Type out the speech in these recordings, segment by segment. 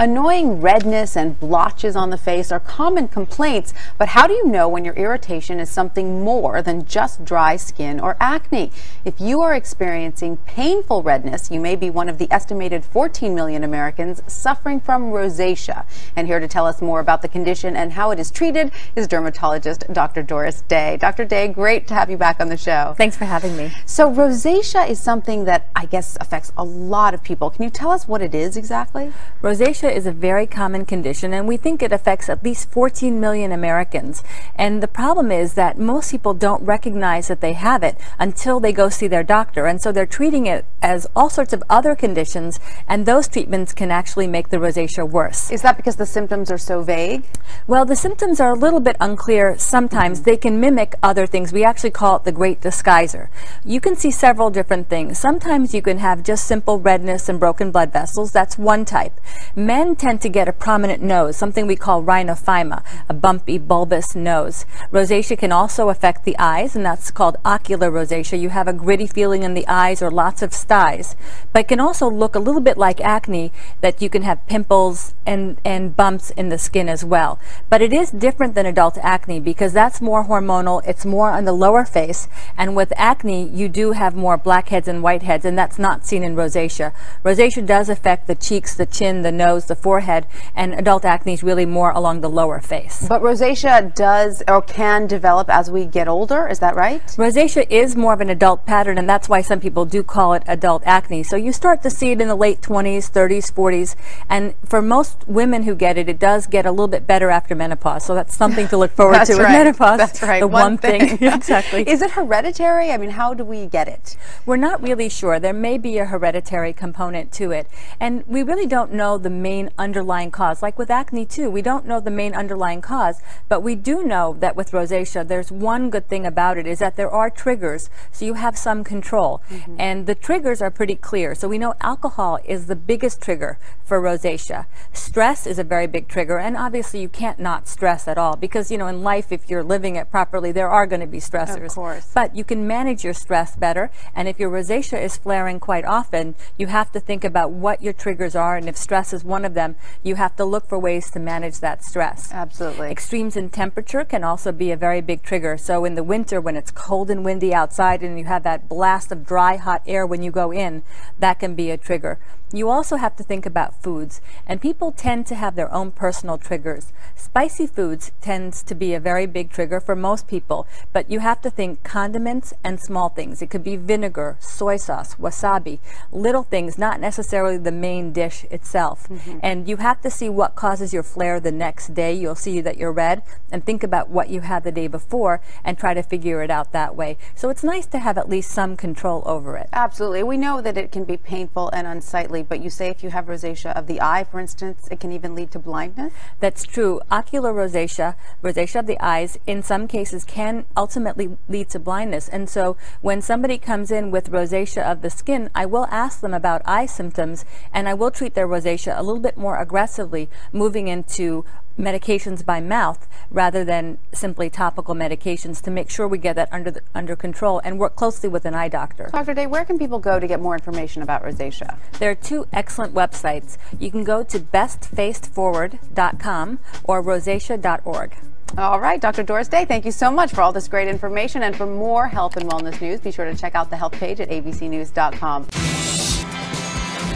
Annoying redness and blotches on the face are common complaints, but how do you know when your irritation is something more than just dry skin or acne? If you are experiencing painful redness, you may be one of the estimated 14 million Americans suffering from rosacea. And here to tell us more about the condition and how it is treated is dermatologist Dr. Doris Day. Dr. Day, great to have you back on the show. Thanks for having me. So rosacea is something that I guess affects a lot of people. Can you tell us what it is exactly? Rosacea is a very common condition, and we think it affects at least 14 million Americans. And the problem is that most people don't recognize that they have it until they go see their doctor. And so they're treating it as all sorts of other conditions, and those treatments can actually make the rosacea worse. Is that because the symptoms are so vague? Well, the symptoms are a little bit unclear sometimes. They can mimic other things. We actually call it the great disguiser. You can see several different things. Sometimes you can have just simple redness and broken blood vessels. That's one type. Men tend to get a prominent nose, something we call rhinophyma, a bumpy, bulbous nose. Rosacea can also affect the eyes, and that's called ocular rosacea. You have a gritty feeling in the eyes or lots of styes. But it can also look a little bit like acne, that you can have pimples and bumps in the skin as well. But it is different than adult acne because that's more hormonal, it's more on the lower face, and with acne you do have more blackheads and whiteheads, and that's not seen in rosacea. Rosacea does affect the cheeks, the chin, the nose, the forehead, and adult acne is really more along the lower face. But rosacea does or can develop as we get older, is that right? Rosacea is more of an adult pattern, and that's why some people do call it adult acne. So you start to see it in the late 20s, 30s, 40s, and for most women who get it, it does get a little bit better after menopause. So that's something to look forward to with menopause. That's right. The one thing. Exactly. Is it hereditary? I mean, how do we get it? We're not really sure. There may be a hereditary component to it, and we really don't know the main underlying cause. Like with acne too, we don't know the main underlying cause, but we do know that with rosacea, there's one good thing about it is that there are triggers, so you have some control. And the triggers are pretty clear. So we know alcohol is the biggest trigger for rosacea. Stress is a very big trigger, and obviously you can't not stress at all because, you know, in life, if you're living it properly, there are going to be stressors. Of course. But you can manage your stress better, and if your rosacea is flaring quite often, you have to think about what your triggers are, and if stress is one of them, you have to look for ways to manage that stress. Absolutely. Extremes in temperature can also be a very big trigger. So in the winter, when it's cold and windy outside and you have that blast of dry, hot air when you go in, that can be a trigger. You also have to think about foods, and people tend to have their own personal triggers. Spicy foods tends to be a very big trigger for most people, but you have to think condiments and small things. It could be vinegar, soy sauce, wasabi, little things, not necessarily the main dish itself. And you have to see what causes your flare the next day. You'll see that you're red, and think about what you had the day before and try to figure it out that way. So it's nice to have at least some control over it. Absolutely. We know that it can be painful and unsightly, but you say if you have rosacea of the eye, for instance, it can even lead to blindness? That's true. Ocular rosacea, rosacea of the eyes, in some cases can ultimately lead to blindness. And so when somebody comes in with rosacea of the skin, I will ask them about eye symptoms, and I will treat their rosacea a little bit more aggressively, moving into medications by mouth rather than simply topical medications to make sure we get that under control and work closely with an eye doctor. Dr. Day, where can people go to get more information about rosacea? There are two excellent websites. You can go to bestfacedforward.com or rosacea.org. All right, Dr. Doris Day, thank you so much for all this great information. And for more health and wellness news, be sure to check out the health page at abcnews.com.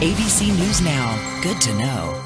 ABC News Now. Good to know.